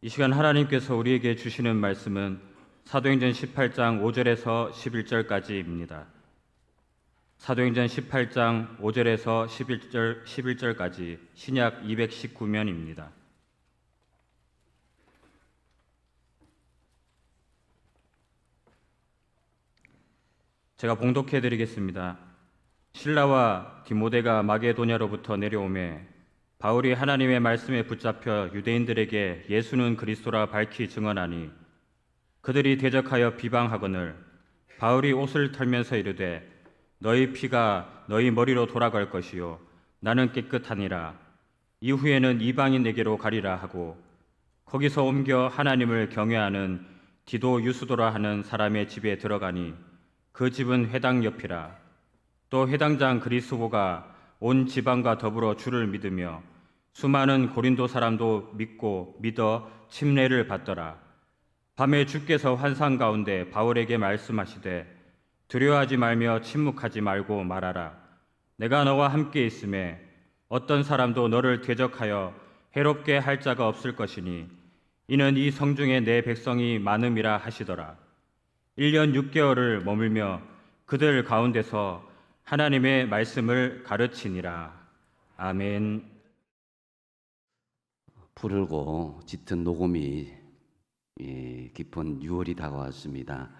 이 시간 하나님께서 우리에게 주시는 말씀은 사도행전 18장 5절에서 11절까지입니다. 사도행전 18장 5절에서 11절까지 신약 219면입니다. 제가 봉독해 드리겠습니다. 실라와 디모데가 마게도냐로부터 내려오매 바울이 하나님의 말씀에 붙잡혀 유대인들에게 예수는 그리스도라 밝히 증언하니 그들이 대적하여 비방하거늘 바울이 옷을 털면서 이르되 너희 피가 너희 머리로 돌아갈 것이요 나는 깨끗하니라. 이후에는 이방인에게로 가리라 하고 거기서 옮겨 하나님을 경외하는 디도 유스도라 하는 사람의 집에 들어가니 그 집은 회당 옆이라. 또 회당장 그리스도가 온 지방과 더불어 주를 믿으며 수많은 고린도 사람도 믿어 침례를 받더라. 밤에 주께서 환상 가운데 바울에게 말씀하시되 두려워하지 말며 침묵하지 말고 말하라. 내가 너와 함께 있음에 어떤 사람도 너를 대적하여 해롭게 할 자가 없을 것이니 이는 이 성중에 내 백성이 많음이라 하시더라. 1년 6개월을 머물며 그들 가운데서 하나님의 말씀을 가르치니라. 아멘. 푸르고 짙은 녹음이 깊은 6월이 다가왔습니다.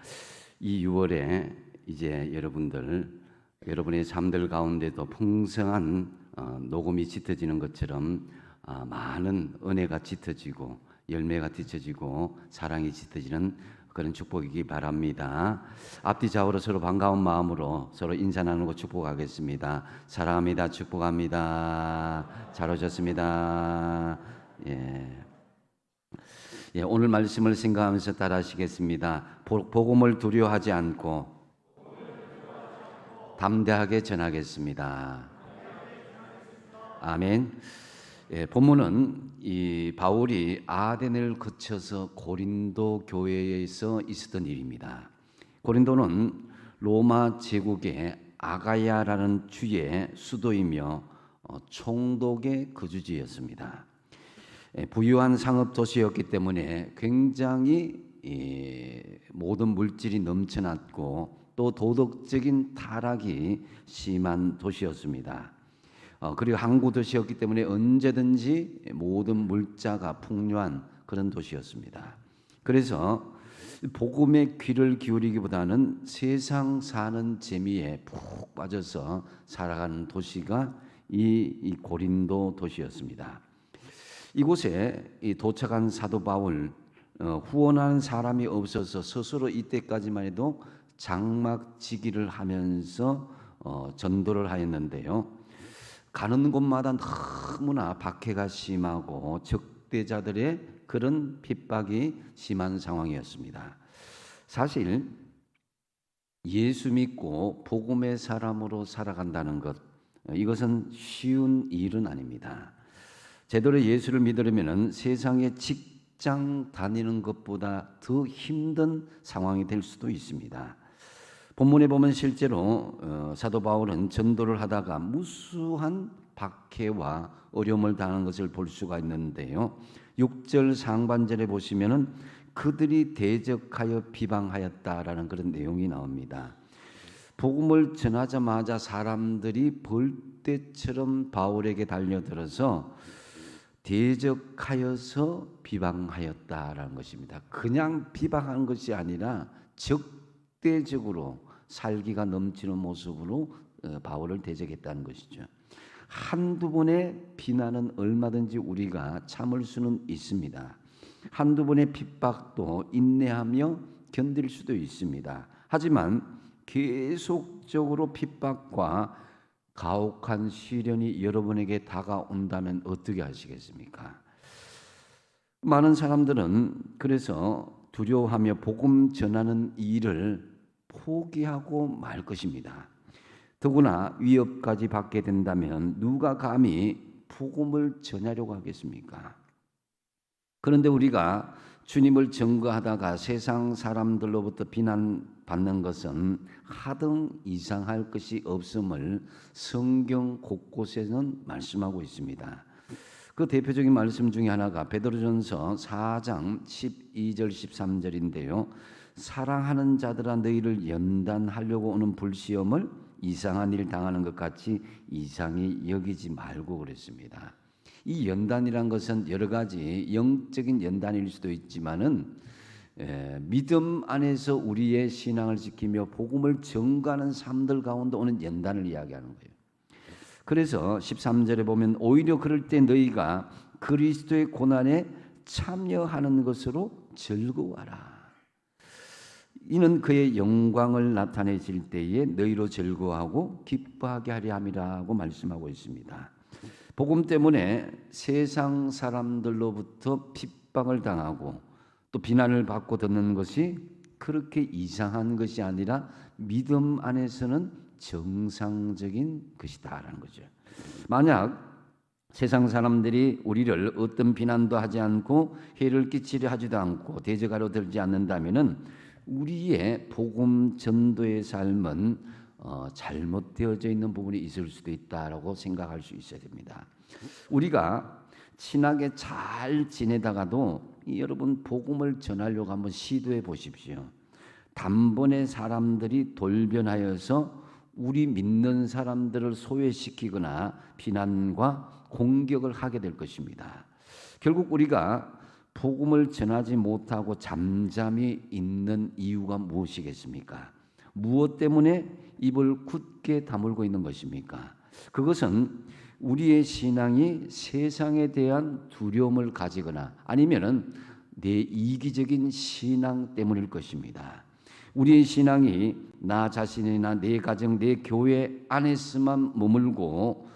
이 6월에 이제 여러분의 삶들 가운데도 풍성한 녹음이 짙어지는 것처럼 많은 은혜가 짙어지고 열매가 짙어지고 사랑이 짙어지는 그런 축복이기 바랍니다. 앞뒤 좌우로 서로 반가운 마음으로 서로 인사 나누고 축복하겠습니다. 사랑합니다. 축복합니다. 잘 오셨습니다. 오늘 말씀을 생각하면서 따라하시겠습니다. 복음을 두려워하지 않고 담대하게 전하겠습니다. 아멘. 본문은 이 바울이 아덴을 거쳐서 고린도 교회에서 있었던 일입니다. 고린도는 로마 제국의 아가야라는 주의 수도이며 총독의 거주지였습니다. 부유한 상업 도시였기 때문에 굉장히 모든 물질이 넘쳐났고 또 도덕적인 타락이 심한 도시였습니다. 그리고 항구 도시였기 때문에 언제든지 모든 물자가 풍요한 그런 도시였습니다. 그래서 복음의 귀를 기울이기보다는 세상 사는 재미에 푹 빠져서 살아가는 도시가 이 고린도 도시였습니다. 이곳에 도착한 사도 바울, 후원하는 사람이 없어서 스스로 이때까지만 해도 장막지기를 하면서 전도를 하였는데요. 가는 곳마다 너무나 박해가 심하고 적대자들의 그런 핍박이 심한 상황이었습니다. 사실 예수 믿고 복음의 사람으로 살아간다는 것, 이것은 쉬운 일은 아닙니다. 제대로 예수를 믿으려면 세상에 직장 다니는 것보다 더 힘든 상황이 될 수도 있습니다. 본문에 보면 실제로 사도 바울은 전도를 하다가 무수한 박해와 어려움을 당하는 것을 볼 수가 있는데요. 6절 상반절에 보시면은 그들이 대적하여 비방하였다라는 그런 내용이 나옵니다. 복음을 전하자마자 사람들이 벌떼처럼 바울에게 달려들어서 대적하여서 비방하였다라는 것입니다. 그냥 비방한 것이 아니라 적대적으로 살기가 넘치는 모습으로 바울을 대적했다는 것이죠. 한두 번의 비난은 얼마든지 우리가 참을 수는 있습니다. 한두 번의 핍박도 인내하며 견딜 수도 있습니다. 하지만 계속적으로 핍박과 가혹한 시련이 여러분에게 다가온다면 어떻게 하시겠습니까? 많은 사람들은 그래서 두려워하며 복음 전하는 일을 포기하고 말 것입니다. 더구나 위협까지 받게 된다면 누가 감히 복음을 전하려고 하겠습니까? 그런데 우리가 주님을 증거하다가 세상 사람들로부터 비난받는 것은 하등 이상할 것이 없음을 성경 곳곳에는 말씀하고 있습니다. 그 대표적인 말씀 중에 하나가 베드로전서 4장 12절 13절인데요. 사랑하는 자들아 너희를 연단하려고 오는 불시험을 이상한 일 당하는 것 같이 이상히 여기지 말고 그랬습니다. 이 연단이란 것은 여러 가지 영적인 연단일 수도 있지만은 믿음 안에서 우리의 신앙을 지키며 복음을 전가하는 삶들 가운데 오는 연단을 이야기하는 거예요. 그래서 13절에 보면 오히려 그럴 때 너희가 그리스도의 고난에 참여하는 것으로 즐거워하라. 이는 그의 영광을 나타내실 때에 너희로 즐거워하고 기뻐하게 하려 함이라고 말씀하고 있습니다. 복음 때문에 세상 사람들로부터 핍박을 당하고 또 비난을 받고 듣는 것이 그렇게 이상한 것이 아니라 믿음 안에서는 정상적인 것이다라는 거죠. 만약 세상 사람들이 우리를 어떤 비난도 하지 않고 해를 끼치려 하지도 않고 대적하려 들지 않는다면은 우리의 복음 전도의 삶은 잘못되어져 있는 부분이 있을 수도 있다라고 생각할 수 있어야 됩니다. 우리가 친하게 잘 지내다가도 여러분 복음을 전하려고 한번 시도해 보십시오. 단번에 사람들이 돌변하여서 우리 믿는 사람들을 소외시키거나 비난과 공격을 하게 될 것입니다. 결국 우리가 복음을 전하지 못하고 잠잠히 있는 이유가 무엇이겠습니까? 무엇 때문에 입을 굳게 다물고 있는 것입니까? 그것은 우리의 신앙이 세상에 대한 두려움을 가지거나 아니면은 내 이기적인 신앙 때문일 것입니다. 우리의 신앙이 나 자신이나 내 가정, 내 교회 안에서만 머물고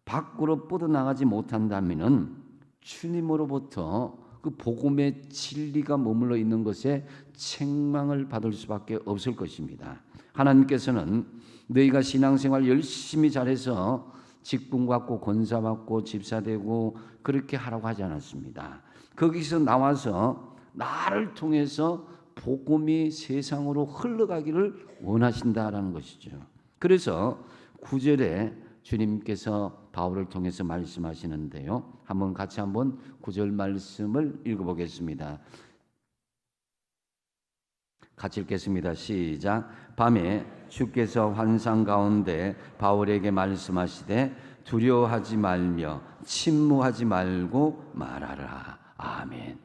밖으로 뻗어나가지 못한다면은 주님으로부터 그 복음의 진리가 머물러 있는 것에 책망을 받을 수밖에 없을 것입니다. 하나님께서는 너희가 신앙생활 열심히 잘해서 직분 받고 권사 받고 집사 되고 그렇게 하라고 하지 않았습니다. 거기서 나와서 나를 통해서 복음이 세상으로 흘러가기를 원하신다라는 것이죠. 그래서 9절에 주님께서 바울을 통해서 말씀하시는데요. 한번 같이 한번 9절 말씀을 읽어보겠습니다. 같이 읽겠습니다. 시작. 밤에 주께서 환상 가운데 바울에게 말씀하시되 두려워하지 말며 침묵하지 말고 말하라. 아멘.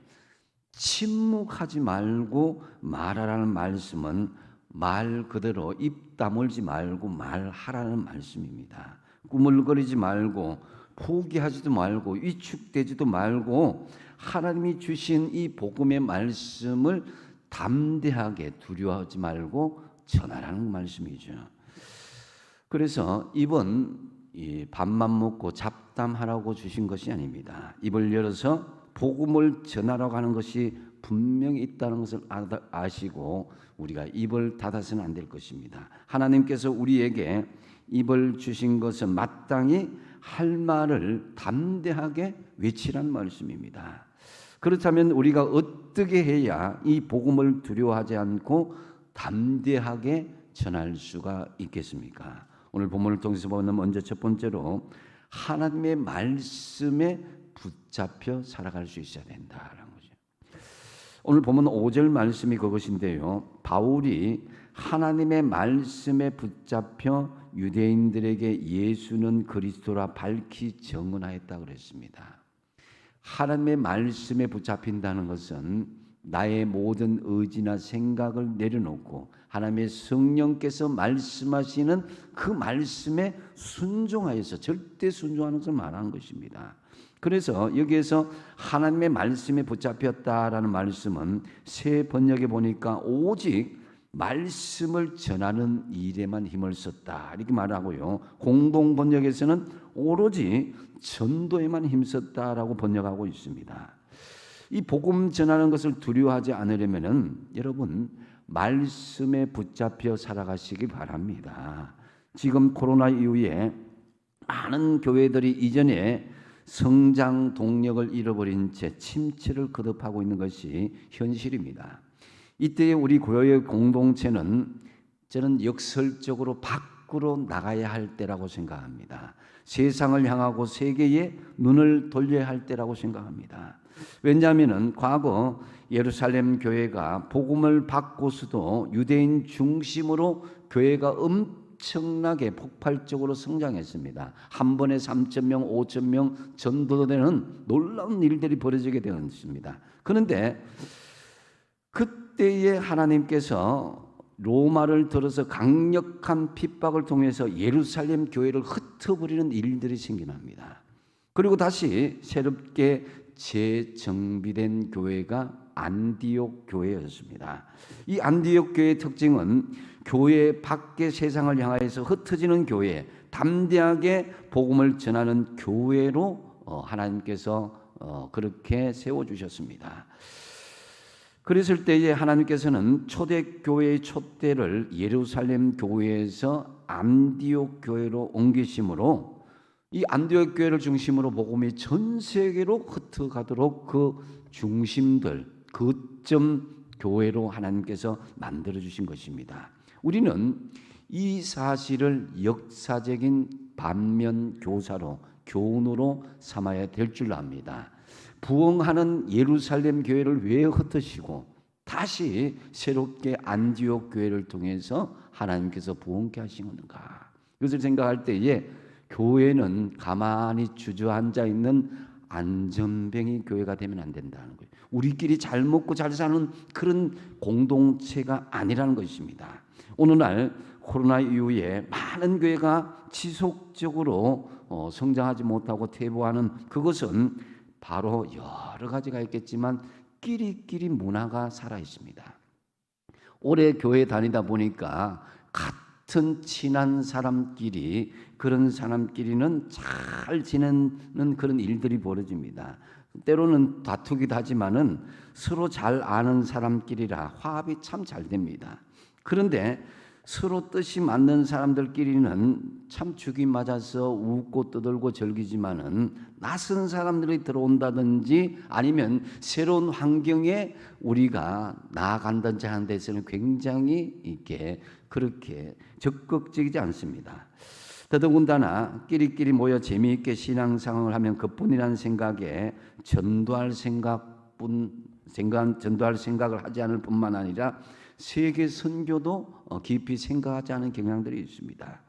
침묵하지 말고 말하라는 말씀은 말 그대로 입 다물지 말고 말하라는 말씀입니다. 꾸물거리지 말고 포기하지도 말고 위축되지도 말고 하나님이 주신 이 복음의 말씀을 담대하게 두려워하지 말고 전하라는 말씀이죠. 그래서 입은 밥만 먹고 잡담하라고 주신 것이 아닙니다. 입을 열어서 복음을 전하라고 하는 것이 분명히 있다는 것을 아시고 우리가 입을 닫아서는 안 될 것입니다. 하나님께서 우리에게 입을 주신 것은 마땅히 할 말을 담대하게 외치라는 말씀입니다. 그렇다면 우리가 어떻게 해야 이 복음을 두려워하지 않고 담대하게 전할 수가 있겠습니까? 오늘 본문을 통해서 보면 먼저 첫 번째로 하나님의 말씀에 붙잡혀 살아갈 수 있어야 된다라는 거죠. 오늘 보면 5절 말씀이 그것인데요. 바울이 하나님의 말씀에 붙잡혀 유대인들에게 예수는 그리스도라 밝히 증언하였다 그랬습니다. 하나님의 말씀에 붙잡힌다는 것은 나의 모든 의지나 생각을 내려놓고 하나님의 성령께서 말씀하시는 그 말씀에 순종하여서 절대 순종하는 것을 말하는 것입니다. 그래서 여기에서 하나님의 말씀에 붙잡혔다라는 말씀은 새 번역에 보니까 오직 말씀을 전하는 일에만 힘을 썼다 이렇게 말하고요. 공동 번역에서는 오로지 전도에만 힘썼다라고 번역하고 있습니다. 이 복음 전하는 것을 두려워하지 않으려면은 여러분 말씀에 붙잡혀 살아가시기 바랍니다. 지금 코로나 이후에 많은 교회들이 이전에 성장 동력을 잃어버린 채 침체를 거듭하고 있는 것이 현실입니다. 이때 우리 교회 공동체는 저는 역설적으로 밖으로 나가야 할 때라고 생각합니다. 세상을 향하고 세계에 눈을 돌려야 할 때라고 생각합니다. 왜냐하면 과거 예루살렘 교회가 복음을 받고서도 유대인 중심으로 교회가 엄청나게 폭발적으로 성장했습니다. 한 번에 3,000명, 5,000명 전도되는 놀라운 일들이 벌어지게 되었습니다. 그런데 그때에 하나님께서 로마를 들어서 강력한 핍박을 통해서 예루살렘 교회를 흩어버리는 일들이 생겨납니다. 그리고 다시 새롭게 재정비된 교회가 안디옥 교회였습니다. 이 안디옥 교회의 특징은 교회 밖의 세상을 향하여서 흩어지는 교회, 담대하게 복음을 전하는 교회로 하나님께서 그렇게 세워주셨습니다. 그랬을 때에 하나님께서는 초대교회의 촛대를 예루살렘 교회에서 안디옥 교회로 옮기심으로 이 안디옥 교회를 중심으로 복음이 전 세계로 흩어가도록 그 중심들, 거점 교회로 하나님께서 만들어 주신 것입니다. 우리는 이 사실을 역사적인 반면 교사로, 교훈으로 삼아야 될 줄 압니다. 부흥하는 예루살렘 교회를 왜 흩으시고 다시 새롭게 안디옥 교회를 통해서 하나님께서 부흥케 하시는가? 이것을 생각할 때에 교회는 가만히 주저앉아 있는 안전뱅이 교회가 되면 안 된다는 거예요. 우리끼리 잘 먹고 잘 사는 그런 공동체가 아니라는 것입니다. 오늘날 코로나 이후에 많은 교회가 지속적으로 성장하지 못하고 퇴보하는 그것은 바로 여러 가지가 있겠지만 끼리끼리 문화가 살아 있습니다. 오래 교회 다니다 보니까 같은 친한 사람끼리 그런 사람끼리는 잘 지내는 그런 일들이 벌어집니다. 때로는 다투기도 하지만은 서로 잘 아는 사람끼리라 화합이 참 잘 됩니다. 그런데 서로 뜻이 맞는 사람들끼리는 참 죽이 맞아서 웃고 떠들고 즐기지만은 낯선 사람들이 들어온다든지 아니면 새로운 환경에 우리가 나아간다든지 하는 데서는 굉장히 이렇게 그렇게 적극적이지 않습니다. 더더군다나 끼리끼리 모여 재미있게 신앙생활을 하면 그뿐이라는 생각에 전도할 생각을 하지 않을 뿐만 아니라 세계 선교도 깊이 생각하지 않은 경향들이 있습니다.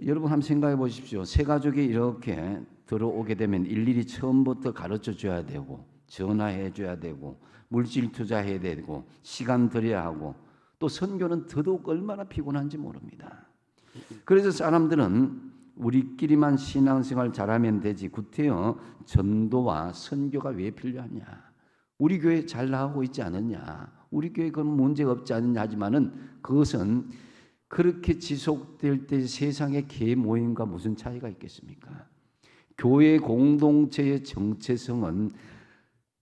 여러분 한번 생각해 보십시오. 새 가족이 이렇게 들어오게 되면 일일이 처음부터 가르쳐 줘야 되고 전화해 줘야 되고 물질 투자해야 되고 시간 들여야 하고 또 선교는 더더욱 얼마나 피곤한지 모릅니다. 그래서 사람들은 우리끼리만 신앙생활 잘하면 되지 구태여 전도와 선교가 왜 필요하냐? 우리 교회 잘 나가고 있지 않느냐? 우리 교회 그건 문제가 없지 않느냐 하지만은 그것은 그렇게 지속될 때 세상의 개 모임과 무슨 차이가 있겠습니까? 교회 공동체의 정체성은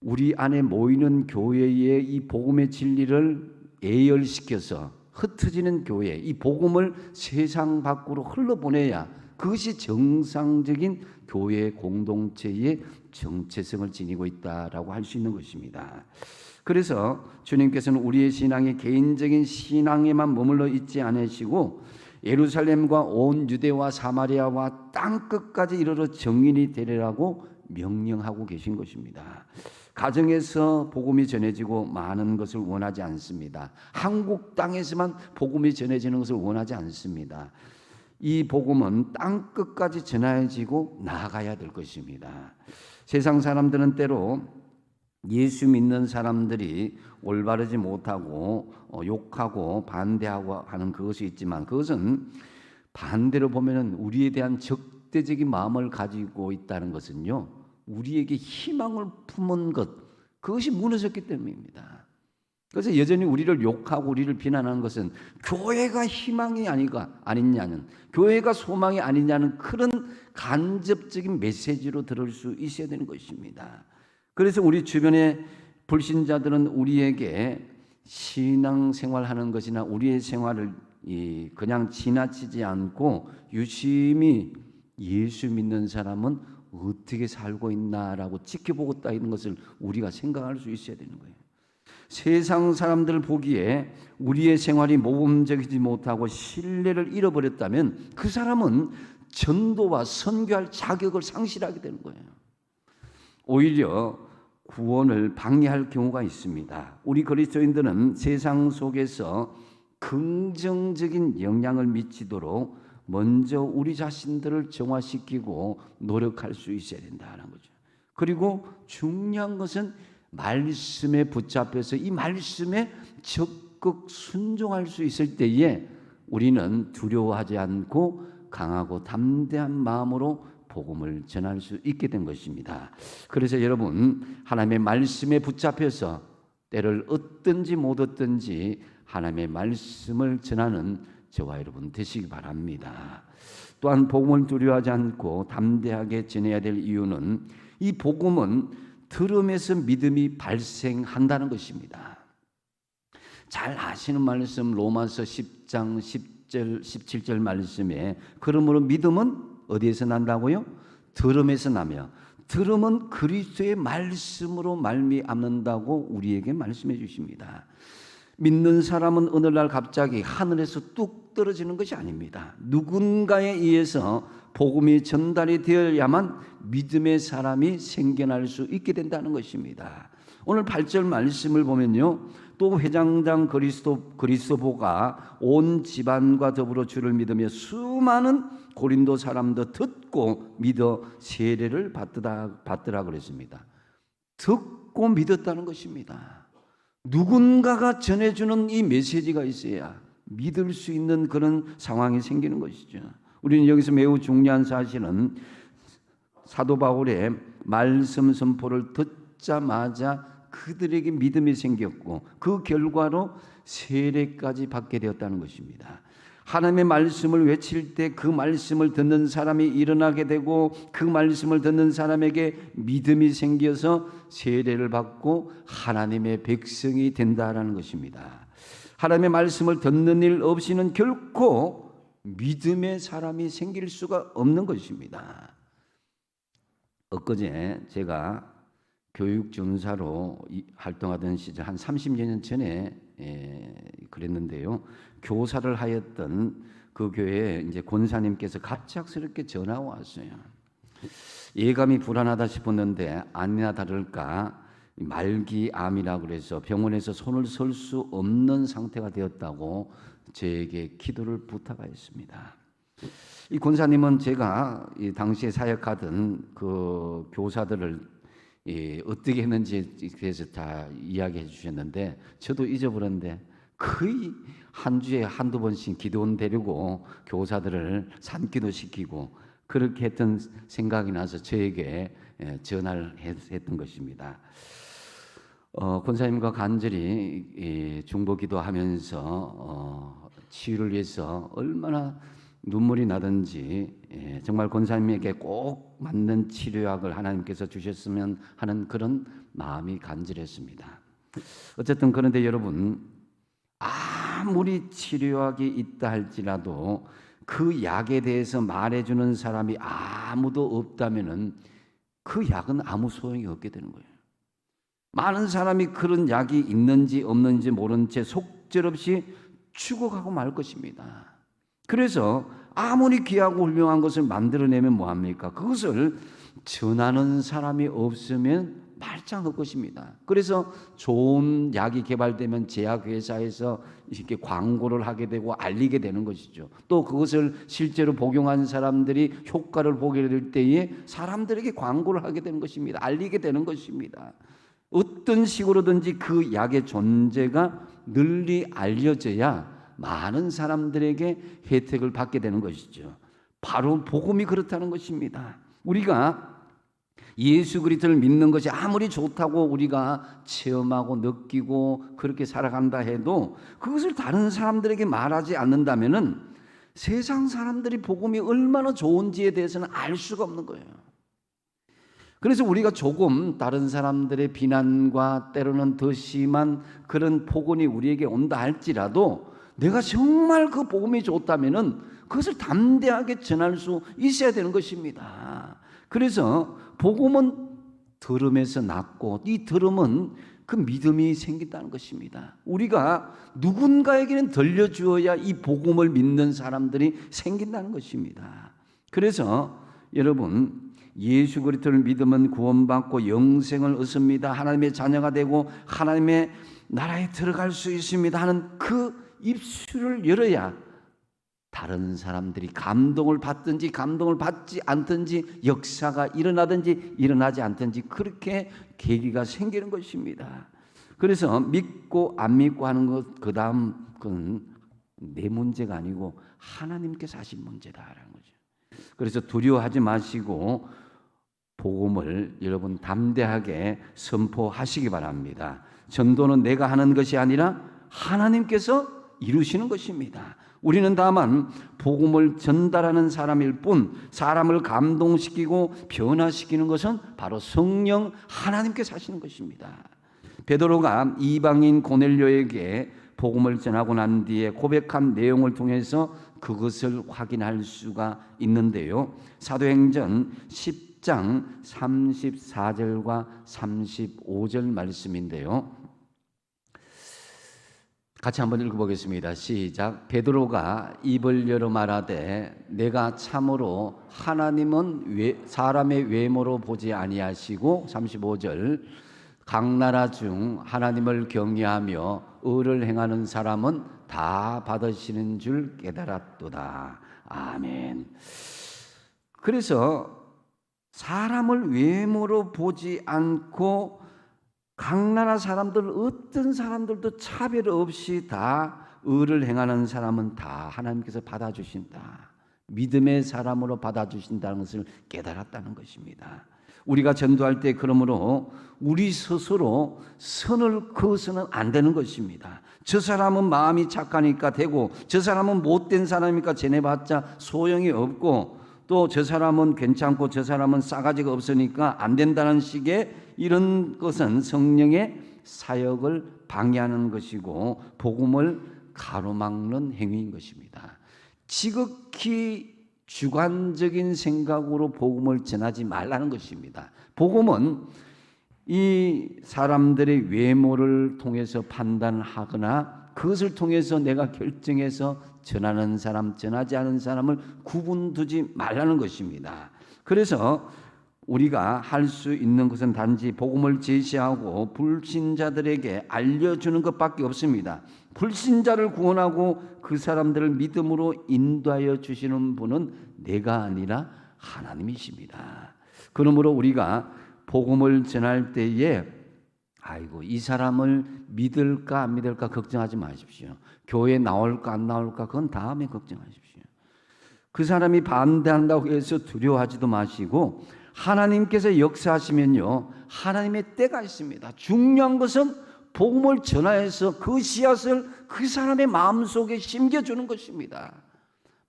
우리 안에 모이는 교회의 이 복음의 진리를 예열시켜서 흩어지는 교회, 이 복음을 세상 밖으로 흘러보내야 그것이 정상적인 교회 공동체의 정체성을 지니고 있다라고 할 수 있는 것입니다. 그래서 주님께서는 우리의 신앙이 개인적인 신앙에만 머물러 있지 않으시고 예루살렘과 온 유대와 사마리아와 땅 끝까지 이르러 정인이 되리라고 명령하고 계신 것입니다. 가정에서 복음이 전해지고 많은 것을 원하지 않습니다. 한국 땅에서만 복음이 전해지는 것을 원하지 않습니다. 이 복음은 땅 끝까지 전해지고 나아가야 될 것입니다. 세상 사람들은 때로 예수 믿는 사람들이 올바르지 못하고 욕하고 반대하고 하는 그것이 있지만 그것은 반대로 보면은 우리에 대한 적대적인 마음을 가지고 있다는 것은요. 우리에게 희망을 품은 것 그것이 무너졌기 때문입니다. 그래서 여전히 우리를 욕하고 우리를 비난하는 것은 교회가 희망이 아니냐는 교회가 소망이 아니냐는 그런 간접적인 메시지로 들을 수 있어야 되는 것입니다. 그래서 우리 주변의 불신자들은 우리에게 신앙생활하는 것이나 우리의 생활을 그냥 지나치지 않고 유심히 예수 믿는 사람은 어떻게 살고 있나라고 지켜보고 있다는 것을 우리가 생각할 수 있어야 되는 거예요. 세상 사람들 보기에 우리의 생활이 모범적이지 못하고 신뢰를 잃어버렸다면 그 사람은 전도와 선교할 자격을 상실하게 되는 거예요. 오히려 구원을 방해할 경우가 있습니다. 우리 그리스도인들은 세상 속에서 긍정적인 영향을 미치도록 먼저 우리 자신들을 정화시키고 노력할 수 있어야 된다는 거죠. 그리고 중요한 것은 말씀에 붙잡혀서 이 말씀에 적극 순종할 수 있을 때에 우리는 두려워하지 않고 강하고 담대한 마음으로 복음을 전할 수 있게 된 것입니다. 그래서 여러분, 하나님의 말씀에 붙잡혀서 때를 얻든지 못 얻든지 하나님의 말씀을 전하는 저와 여러분 되시기 바랍니다. 또한 복음을 두려워하지 않고 담대하게 전해야 될 이유는 이 복음은 들음에서 믿음이 발생한다는 것입니다. 잘 아시는 말씀 로마서 10장 10절 17절 말씀에 그러므로 믿음은 어디에서 난다고요? 들음에서 나며 들음은 그리스도의 말씀으로 말미암는다고 우리에게 말씀해 주십니다. 믿는 사람은 어느 날 갑자기 하늘에서 뚝 떨어지는 것이 아닙니다. 누군가에 의해서 복음이 전달이 되어야만 믿음의 사람이 생겨날 수 있게 된다는 것입니다. 오늘 8절 말씀을 보면요, 또 회장장 그리스도보가 온 집안과 더불어 주를 믿으며 수많은 고린도 사람도 듣고 믿어 세례를 받더라 그랬습니다. 듣고 믿었다는 것입니다. 누군가가 전해주는 이 메시지가 있어야 믿을 수 있는 그런 상황이 생기는 것이죠. 우리는 여기서 매우 중요한 사실은 사도 바울의 말씀 선포를 듣자마자 그들에게 믿음이 생겼고 그 결과로 세례까지 받게 되었다는 것입니다. 하나님의 말씀을 외칠 때 그 말씀을 듣는 사람이 일어나게 되고 그 말씀을 듣는 사람에게 믿음이 생겨서 세례를 받고 하나님의 백성이 된다라는 것입니다. 하나님의 말씀을 듣는 일 없이는 결코 믿음의 사람이 생길 수가 없는 것입니다. 엊그제 제가 교육전사로 활동하던 시절 한 30여 년 전에 그랬는데요. 교사를 하였던 그 교회에 이제 권사님께서 갑작스럽게 전화가 왔어요. 예감이 불안하다 싶었는데 아니나 다를까 말기암이라고 그래서 병원에서 손을 쓸 수 없는 상태가 되었다고 저에게 기도를 부탁하였습니다. 이 권사님은 제가 이 당시에 사역하던 그 교사들을 어떻게 했는지 그래서 다 이야기해 주셨는데 저도 잊어버렸는데 거의 한 주에 한두 번씩 기도원 데리고 교사들을 산기도 시키고 그렇게 했던 생각이 나서 저에게 전화를 했던 것입니다. 권사님과 간절히 중보 기도하면서 치유를 위해서 얼마나 눈물이 나든지 정말 권사님에게 꼭 맞는 치료약을 하나님께서 주셨으면 하는 그런 마음이 간절했습니다. 어쨌든 그런데 여러분, 아무리 치료약이 있다 할지라도 그 약에 대해서 말해주는 사람이 아무도 없다면은 그 약은 아무 소용이 없게 되는 거예요. 많은 사람이 그런 약이 있는지 없는지 모른 채 속절없이 죽어가고 말 것입니다. 그래서 아무리 귀하고 훌륭한 것을 만들어내면 뭐합니까? 그것을 전하는 사람이 없으면 말짱할 것입니다. 그래서 좋은 약이 개발되면 제약회사에서 이렇게 광고를 하게 되고 알리게 되는 것이죠. 또 그것을 실제로 복용한 사람들이 효과를 보게 될 때에 사람들에게 광고를 하게 되는 것입니다. 알리게 되는 것입니다. 어떤 식으로든지 그 약의 존재가 널리 알려져야 많은 사람들에게 혜택을 받게 되는 것이죠. 바로 복음이 그렇다는 것입니다. 우리가 예수 그리스도를 믿는 것이 아무리 좋다고 우리가 체험하고 느끼고 그렇게 살아간다 해도 그것을 다른 사람들에게 말하지 않는다면은 세상 사람들이 복음이 얼마나 좋은지에 대해서는 알 수가 없는 거예요. 그래서 우리가 조금 다른 사람들의 비난과 때로는 더 심한 그런 폭언이 우리에게 온다 할지라도 내가 정말 그 복음이 좋다면은 그것을 담대하게 전할 수 있어야 되는 것입니다. 그래서 복음은 들음에서 났고 이 들음은 그 믿음이 생긴다는 것입니다. 우리가 누군가에게는 들려주어야 이 복음을 믿는 사람들이 생긴다는 것입니다. 그래서 여러분, 예수 그리스도를 믿으면 구원받고 영생을 얻습니다. 하나님의 자녀가 되고 하나님의 나라에 들어갈 수 있습니다 하는 그 입술을 열어야 다른 사람들이 감동을 받든지 감동을 받지 않든지 역사가 일어나든지 일어나지 않든지 그렇게 계기가 생기는 것입니다. 그래서 믿고 안 믿고 하는 것, 그 다음 그건 내 문제가 아니고 하나님께서 하신 문제다라는 거죠. 그래서 두려워하지 마시고 복음을 여러분 담대하게 선포하시기 바랍니다. 전도는 내가 하는 것이 아니라 하나님께서 이루시는 것입니다. 우리는 다만 복음을 전달하는 사람일 뿐, 사람을 감동시키고 변화시키는 것은 바로 성령 하나님께서 하시는 것입니다. 베드로가 이방인 고넬료에게 복음을 전하고 난 뒤에 고백한 내용을 통해서 그것을 확인할 수가 있는데요. 사도행전 10장 34절과 35절 말씀인데요. 같이 한번 읽어보겠습니다. 시작. 베드로가 입을 열어 말하되 내가 참으로 하나님은 사람의 외모로 보지 아니하시고 35절 각 나라 중 하나님을 경외하며 의를 행하는 사람은 다 받으시는 줄 깨달았도다. 아멘. 그래서 사람을 외모로 보지 않고 각 나라 사람들 어떤 사람들도 차별 없이 다 의를 행하는 사람은 다 하나님께서 받아주신다. 믿음의 사람으로 받아주신다는 것을 깨달았다는 것입니다. 우리가 전도할 때 그러므로 우리 스스로 선을 그어서는 안 되는 것입니다. 저 사람은 마음이 착하니까 되고 저 사람은 못된 사람이니까 전해봤자 소용이 없고 또 저 사람은 괜찮고 저 사람은 싸가지가 없으니까 안 된다는 식의 이런 것은 성령의 사역을 방해하는 것이고 복음을 가로막는 행위인 것입니다. 지극히 주관적인 생각으로 복음을 전하지 말라는 것입니다. 복음은 이 사람들의 외모를 통해서 판단하거나 그것을 통해서 내가 결정해서 전하는 사람, 전하지 않은 사람을 구분두지 말라는 것입니다. 그래서 우리가 할 수 있는 것은 단지 복음을 제시하고 불신자들에게 알려주는 것밖에 없습니다. 불신자를 구원하고 그 사람들을 믿음으로 인도하여 주시는 분은 내가 아니라 하나님이십니다. 그러므로 우리가 복음을 전할 때에 아이고 이 사람을 믿을까 안 믿을까 걱정하지 마십시오. 교회에 나올까 안 나올까 그건 다음에 걱정하십시오. 그 사람이 반대한다고 해서 두려워하지도 마시고 하나님께서 역사하시면요 하나님의 때가 있습니다. 중요한 것은 복음을 전하여서 그 씨앗을 그 사람의 마음속에 심겨주는 것입니다.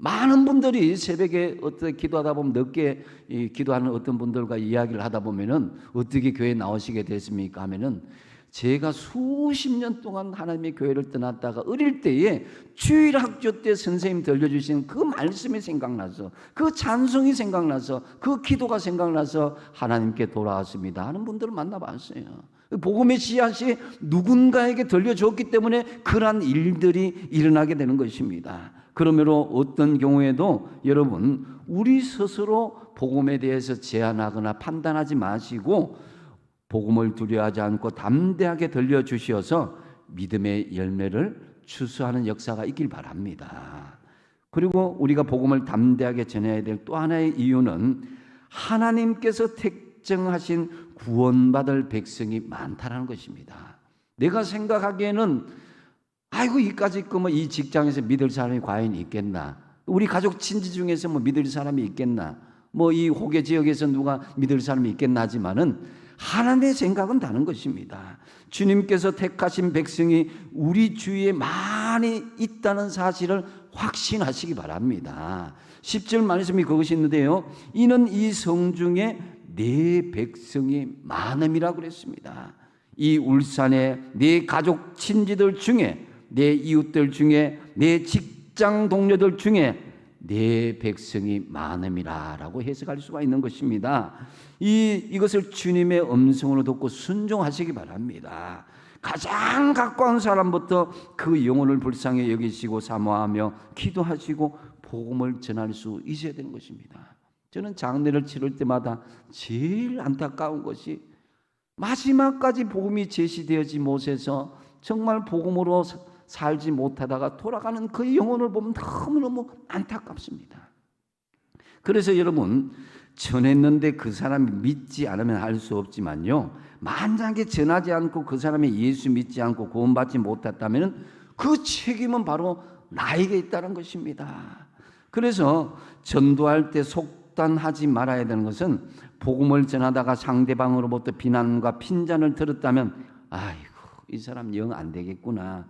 많은 분들이 새벽에 어떻게 기도하다 보면 늦게 기도하는 어떤 분들과 이야기를 하다 보면은 어떻게 교회에 나오시게 됐습니까 하면은 제가 수십 년 동안 하나님의 교회를 떠났다가 어릴 때에 주일학교 때 선생님 들려주신 그 말씀이 생각나서 그 찬송이 생각나서 그 기도가 생각나서 하나님께 돌아왔습니다 하는 분들을 만나봤어요. 복음의 씨앗이 누군가에게 들려줬기 때문에 그러한 일들이 일어나게 되는 것입니다. 그러므로 어떤 경우에도 여러분 우리 스스로 복음에 대해서 제안하거나 판단하지 마시고 복음을 두려워하지 않고 담대하게 들려주시어서 믿음의 열매를 추수하는 역사가 있길 바랍니다. 그리고 우리가 복음을 담대하게 전해야 될 또 하나의 이유는 하나님께서 택정하신 구원받을 백성이 많다는 것입니다. 내가 생각하기에는 아이고 이까짓 거 뭐 이 직장에서 믿을 사람이 과연 있겠나? 우리 가족 친지 중에서 뭐 믿을 사람이 있겠나? 뭐 이 호계 지역에서 누가 믿을 사람이 있겠나 하지만은 하나님의 생각은 다른 것입니다. 주님께서 택하신 백성이 우리 주위에 많이 있다는 사실을 확신하시기 바랍니다. 10절 말씀이 그것이 있는데요. 이는 이 성중에 내 백성이 많음이라고 그랬습니다. 이 울산에 내 가족 친지들 중에 내 이웃들 중에 내 직장 동료들 중에 내 백성이 많음이라라고 해석할 수가 있는 것입니다. 이것을 주님의 음성으로 듣고 순종하시기 바랍니다. 가장 가까운 사람부터 그 영혼을 불쌍히 여기시고 사모하며 기도하시고 복음을 전할 수 있어야 되는 것입니다. 저는 장례를 치를 때마다 제일 안타까운 것이 마지막까지 복음이 제시되어지 못해서 정말 복음으로 살지 못하다가 돌아가는 그 영혼을 보면 너무너무 안타깝습니다. 그래서 여러분, 전했는데 그 사람이 믿지 않으면 할 수 없지만요, 만약에 전하지 않고 그 사람이 예수 믿지 않고 구원받지 못했다면 그 책임은 바로 나에게 있다는 것입니다. 그래서 전도할 때 속단하지 말아야 되는 것은, 복음을 전하다가 상대방으로부터 비난과 핀잔을 들었다면 아이고 이 사람 영 안 되겠구나,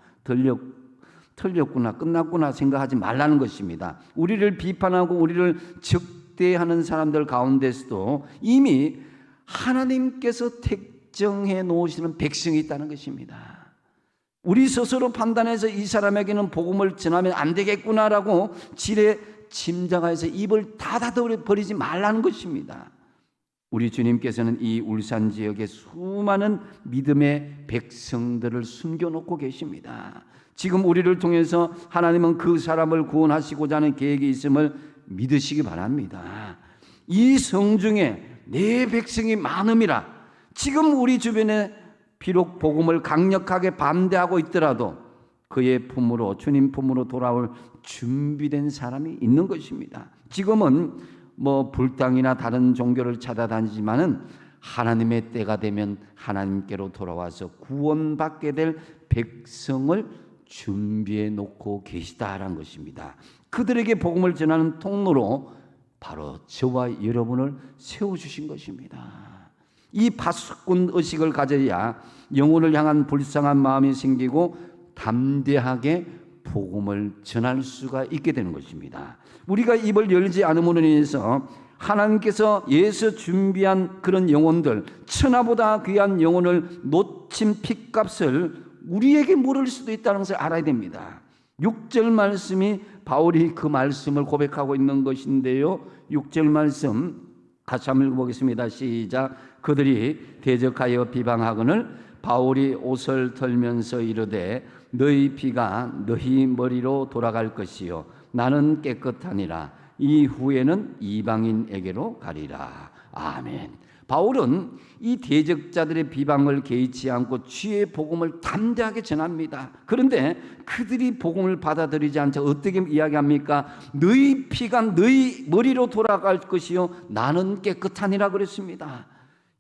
틀렸구나, 끝났구나 생각하지 말라는 것입니다. 우리를 비판하고 우리를 적대하는 사람들 가운데서도 이미 하나님께서 택정해 놓으시는 백성이 있다는 것입니다. 우리 스스로 판단해서 이 사람에게는 복음을 전하면 안 되겠구나라고 지레 짐작해서 입을 닫아버리지 말라는 것입니다. 우리 주님께서는 이 울산 지역의 수많은 믿음의 백성들을 숨겨놓고 계십니다. 지금 우리를 통해서 하나님은 그 사람을 구원하시고자 하는 계획이 있음을 믿으시기 바랍니다. 이 성중에 내 백성이 많음이라. 지금 우리 주변에 비록 복음을 강력하게 반대하고 있더라도 그의 품으로, 주님 품으로 돌아올 준비된 사람이 있는 것입니다. 지금은 불당이나 다른 종교를 찾아다니지만은 하나님의 때가 되면 하나님께로 돌아와서 구원받게 될 백성을 준비해 놓고 계시다라는 것입니다. 그들에게 복음을 전하는 통로로 바로 저와 여러분을 세워주신 것입니다. 이 파수꾼 의식을 가져야 영혼을 향한 불쌍한 마음이 생기고 담대하게 복음을 전할 수가 있게 되는 것입니다. 우리가 입을 열지 않음으로 인해서 하나님께서 예수 준비한 그런 영혼들, 천하보다 귀한 영혼을 놓친 핏값을 우리에게 물을 수도 있다는 것을 알아야 됩니다. 6절 말씀이 바울이 그 말씀을 고백하고 있는 것인데요, 6절 말씀 같이 한번 읽어보겠습니다. 시작. 그들이 대적하여 비방하거늘 바울이 옷을 털면서 이르되 너희 피가 너희 머리로 돌아갈 것이요 나는 깨끗하니라. 이후에는 이방인에게로 가리라. 아멘. 바울은 이 대적자들의 비방을 개의치 않고 주의 복음을 담대하게 전합니다. 그런데 그들이 복음을 받아들이지 않자 어떻게 이야기합니까? 너희 피가 너희 머리로 돌아갈 것이요 나는 깨끗하니라 그랬습니다.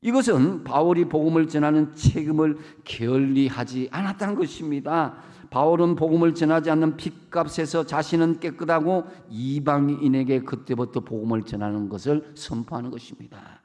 이것은 바울이 복음을 전하는 책임을 게을리하지 않았다는 것입니다. 바울은 복음을 전하지 않는 핏값에서 자신은 깨끗하고 이방인에게 그때부터 복음을 전하는 것을 선포하는 것입니다.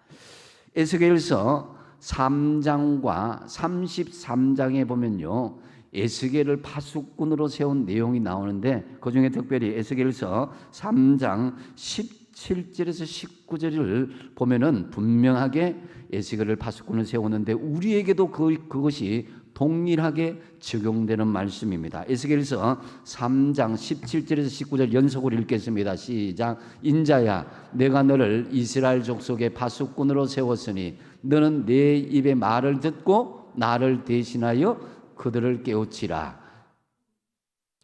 에스겔서 3장과 33장에 보면요, 에스겔을 파수꾼으로 세운 내용이 나오는데 그중에 특별히 에스겔서 3장 17절에서 19절을 보면은 분명하게 에스겔을 파수꾼을 세우는데 우리에게도 그것이 동일하게 적용되는 말씀입니다. 에스겔서 3장 17절에서 19절 연속으로 읽겠습니다. 시작. 인자야, 내가 너를 이스라엘 족속의 파수꾼으로 세웠으니 너는 내 입의 말을 듣고 나를 대신하여 그들을 깨우치라.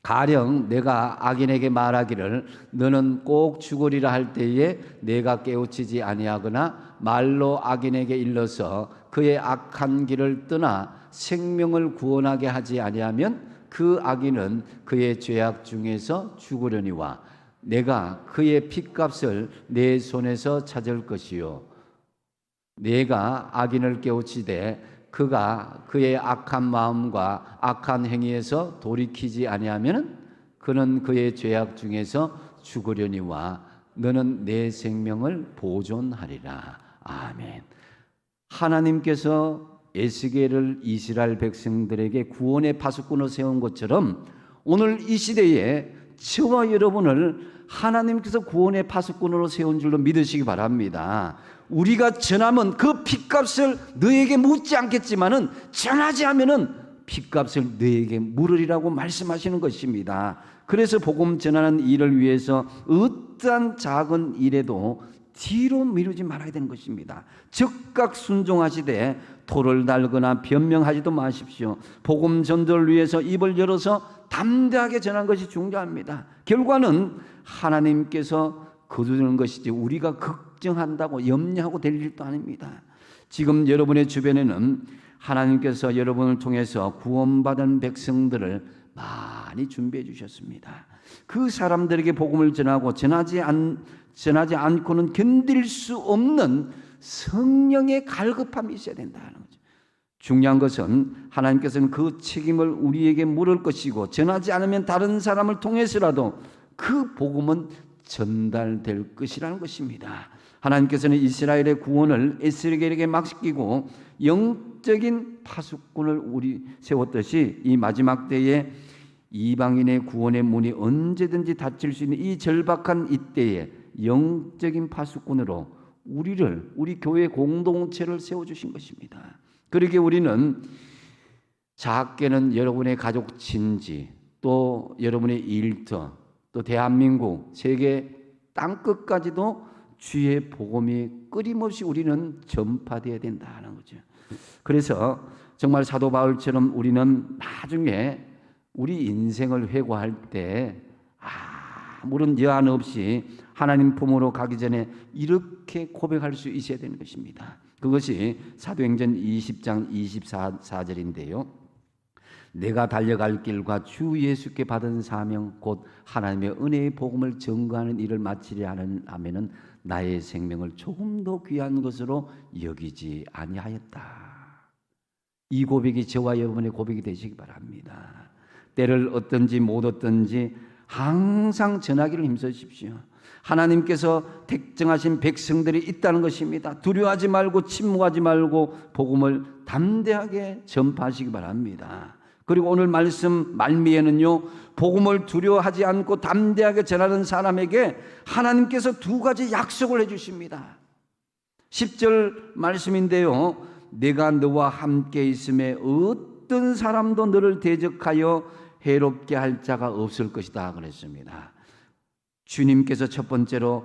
가령 내가 악인에게 말하기를 너는 꼭 죽으리라 할 때에 내가 깨우치지 아니하거나 말로 악인에게 일러서 그의 악한 길을 떠나 생명을 구원하게 하지 아니하면 그 악인은 그의 죄악 중에서 죽으려니와 내가 그의 핏값을 내 손에서 찾을 것이요 내가 악인을 깨우치되 그가 그의 악한 마음과 악한 행위에서 돌이키지 아니하면 그는 그의 죄악 중에서 죽으려니와 너는 내 생명을 보존하리라. 아멘. 하나님께서 에스겔을 이스라엘 백성들에게 구원의 파수꾼으로 세운 것처럼 오늘 이 시대에 저와 여러분을 하나님께서 구원의 파수꾼으로 세운 줄로 믿으시기 바랍니다. 우리가 전하면 그 핏값을 너에게 묻지 않겠지만은 전하지 않으면은 핏값을 너에게 물으리라고 말씀하시는 것입니다. 그래서 복음 전하는 일을 위해서 어떠한 작은 일에도 뒤로 미루지 말아야 되는 것입니다. 즉각 순종하시되 토를 달거나 변명하지도 마십시오. 복음 전도를 위해서 입을 열어서 담대하게 전하는 것이 중요합니다. 결과는 하나님께서 거두는 것이지 우리가 걱정한다고 염려하고 될 일도 아닙니다. 지금 여러분의 주변에는 하나님께서 여러분을 통해서 구원받은 백성들을 많이 준비해 주셨습니다. 그 사람들에게 복음을 전하고 전하지 않고는 견딜 수 없는 성령의 갈급함이 있어야 된다는 거죠. 중요한 것은 하나님께서는 그 책임을 우리에게 물을 것이고 전하지 않으면 다른 사람을 통해서라도 그 복음은 전달될 것이라는 것입니다. 하나님께서는 이스라엘의 구원을 에스겔에게 맡기고 영적인 파수꾼을 우리 세웠듯이 이 마지막 때에 이방인의 구원의 문이 언제든지 닫힐 수 있는 이 절박한 이때에 영적인 파수꾼으로 우리 교회 공동체를 세워주신 것입니다. 그러기에 우리는 작게는 여러분의 가족 친지, 또 여러분의 일터, 또 대한민국, 세계 땅끝까지도 주의 복음이 끊임없이 우리는 전파되어야 된다는 거죠. 그래서 정말 사도 바울처럼 우리는 나중에 우리 인생을 회고할 때 아무런 여한 없이 하나님 품으로 가기 전에 이렇게 고백할 수 있어야 되는 것입니다. 그것이 사도행전 20장 24절인데요. 내가 달려갈 길과 주 예수께 받은 사명 곧 하나님의 은혜의 복음을 전거하는 일을 마치려 하면은 나의 생명을 조금 더 귀한 것으로 여기지 아니하였다. 이 고백이 저와 여러분의 고백이 되시기 바랍니다. 때를 얻든지 못 얻든지 항상 전하기를 힘쓰십시오. 하나님께서 택정하신 백성들이 있다는 것입니다. 두려워하지 말고 침묵하지 말고 복음을 담대하게 전파하시기 바랍니다. 그리고 오늘 말씀 말미에는요, 복음을 두려워하지 않고 담대하게 전하는 사람에게 하나님께서 두 가지 약속을 해주십니다. 10절 말씀인데요, 내가 너와 함께 있음에 어떤 사람도 너를 대적하여 해롭게 할 자가 없을 것이다 그랬습니다. 주님께서 첫 번째로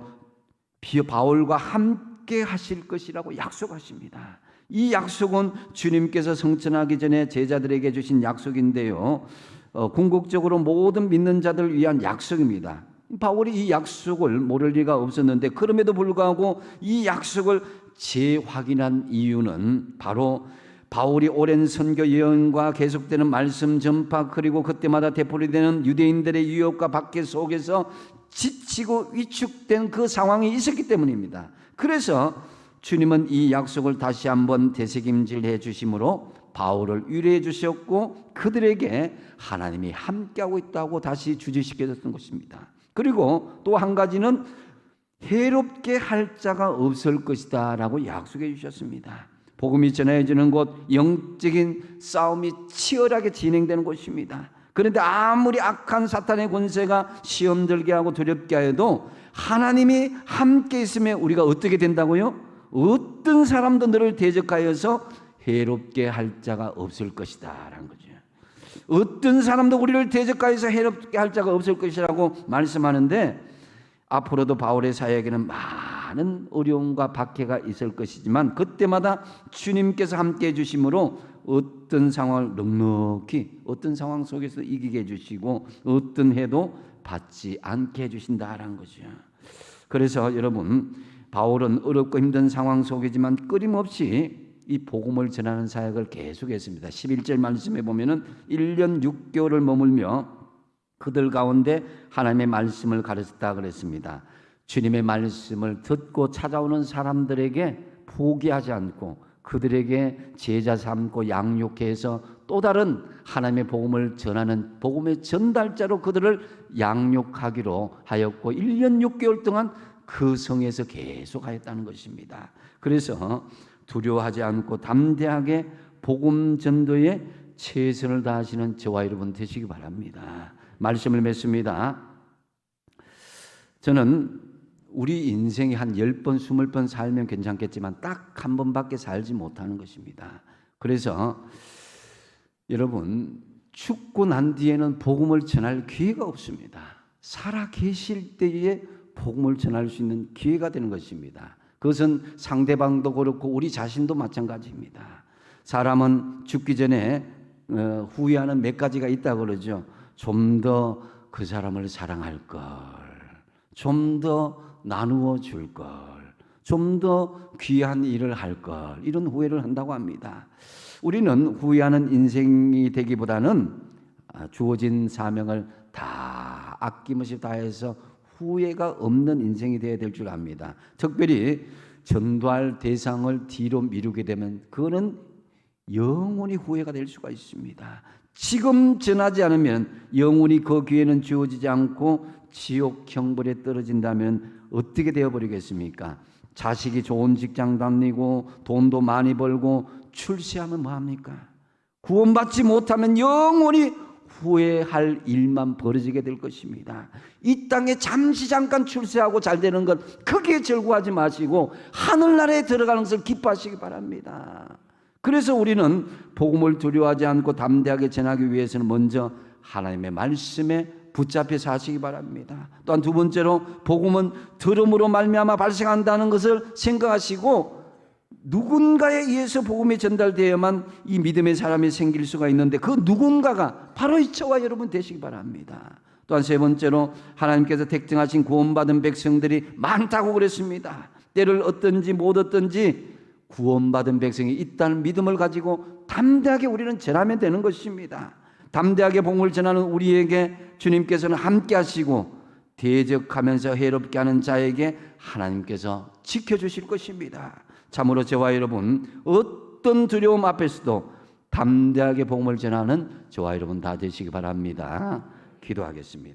바울과 함께 하실 것이라고 약속하십니다. 이 약속은 주님께서 성천하기 전에 제자들에게 주신 약속인데요, 궁극적으로 모든 믿는 자들을 위한 약속입니다. 바울이 이 약속을 모를 리가 없었는데 그럼에도 불구하고 이 약속을 재확인한 이유는 바로 바울이 오랜 선교 여행과 계속되는 말씀 전파, 그리고 그때마다 되풀이되는 유대인들의 유혹과 박해 속에서 지치고 위축된 그 상황이 있었기 때문입니다. 그래서 주님은 이 약속을 다시 한번 되새김질해 주심으로 바울을 위로해 주셨고 그들에게 하나님이 함께하고 있다고 다시 주지시켜 줬던 것입니다. 그리고 또 한 가지는 해롭게 할 자가 없을 것이다 라고 약속해 주셨습니다. 복음이 전해지는 곳, 영적인 싸움이 치열하게 진행되는 곳입니다. 그런데 아무리 악한 사탄의 권세가 시험 들게 하고 두렵게 하여도 하나님이 함께 있으면 우리가 어떻게 된다고요? 어떤 사람도 너를 대적하여서 해롭게 할 자가 없을 것이다 라는 거죠. 어떤 사람도 우리를 대적하여서 해롭게 할 자가 없을 것이라고 말씀하는데, 앞으로도 바울의 사역에는 많은 어려움과 박해가 있을 것이지만 그때마다 주님께서 함께해 주심으로 어떤 상황을 넉넉히 어떤 상황 속에서 이기게 해주시고 어떤 해도 받지 않게 해주신다라는 거죠. 그래서 여러분, 바울은 어렵고 힘든 상황 속이지만 끊임없이 이 복음을 전하는 사역을 계속했습니다. 11절 말씀에 보면은 1년 6개월을 머물며 그들 가운데 하나님의 말씀을 가르쳤다 그랬습니다. 주님의 말씀을 듣고 찾아오는 사람들에게 포기하지 않고 그들에게 제자 삼고 양육해서 또 다른 하나님의 복음을 전하는 복음의 전달자로 그들을 양육하기로 하였고 1년 6개월 동안 그 성에서 계속하였다는 것입니다. 그래서 두려워하지 않고 담대하게 복음 전도에 최선을 다하시는 저와 여러분 되시기 바랍니다. 말씀을 맺습니다. 저는 우리 인생이 한 10번, 20번 살면 괜찮겠지만 딱 한 번밖에 살지 못하는 것입니다. 그래서 여러분, 죽고 난 뒤에는 복음을 전할 기회가 없습니다. 살아 계실 때에 복음을 전할 수 있는 기회가 되는 것입니다. 그것은 상대방도 그렇고 우리 자신도 마찬가지입니다. 사람은 죽기 전에 후회하는 몇 가지가 있다고 그러죠. 좀 더 그 사람을 사랑할 걸, 좀 더 나누어 줄 걸, 좀 더 귀한 일을 할 걸, 이런 후회를 한다고 합니다. 우리는 후회하는 인생이 되기보다는 주어진 사명을 다 아낌없이 다해서 후회가 없는 인생이 되어야 될 줄 압니다. 특별히 전도할 대상을 뒤로 미루게 되면 그거는 영원히 후회가 될 수가 있습니다. 지금 전하지 않으면 영원히 그 기회는 주어지지 않고 지옥 형벌에 떨어진다면 어떻게 되어버리겠습니까? 자식이 좋은 직장 다니고 돈도 많이 벌고 출세하면 뭐합니까? 구원받지 못하면 영원히 후회할 일만 벌어지게 될 것입니다. 이 땅에 잠깐 출세하고 잘 되는 것 크게 절구하지 마시고 하늘나라에 들어가는 것을 기뻐하시기 바랍니다. 그래서 우리는 복음을 두려워하지 않고 담대하게 전하기 위해서는 먼저 하나님의 말씀에 붙잡혀 사시기 바랍니다. 또한 두 번째로 복음은 들음으로 말미암아 발생한다는 것을 생각하시고 누군가에 의해서 복음이 전달되어야만 이 믿음의 사람이 생길 수가 있는데 그 누군가가 바로 저와 여러분 되시기 바랍니다. 또한 세 번째로 하나님께서 택정하신 구원받은 백성들이 많다고 그랬습니다. 때를 얻든지 못 얻든지 구원받은 백성이 있다는 믿음을 가지고 담대하게 우리는 전하면 되는 것입니다. 담대하게 복음을 전하는 우리에게 주님께서는 함께 하시고 대적하면서 해롭게 하는 자에게 하나님께서 지켜주실 것입니다. 참으로 저와 여러분 어떤 두려움 앞에서도 담대하게 복음을 전하는 저와 여러분 다 되시기 바랍니다. 기도하겠습니다.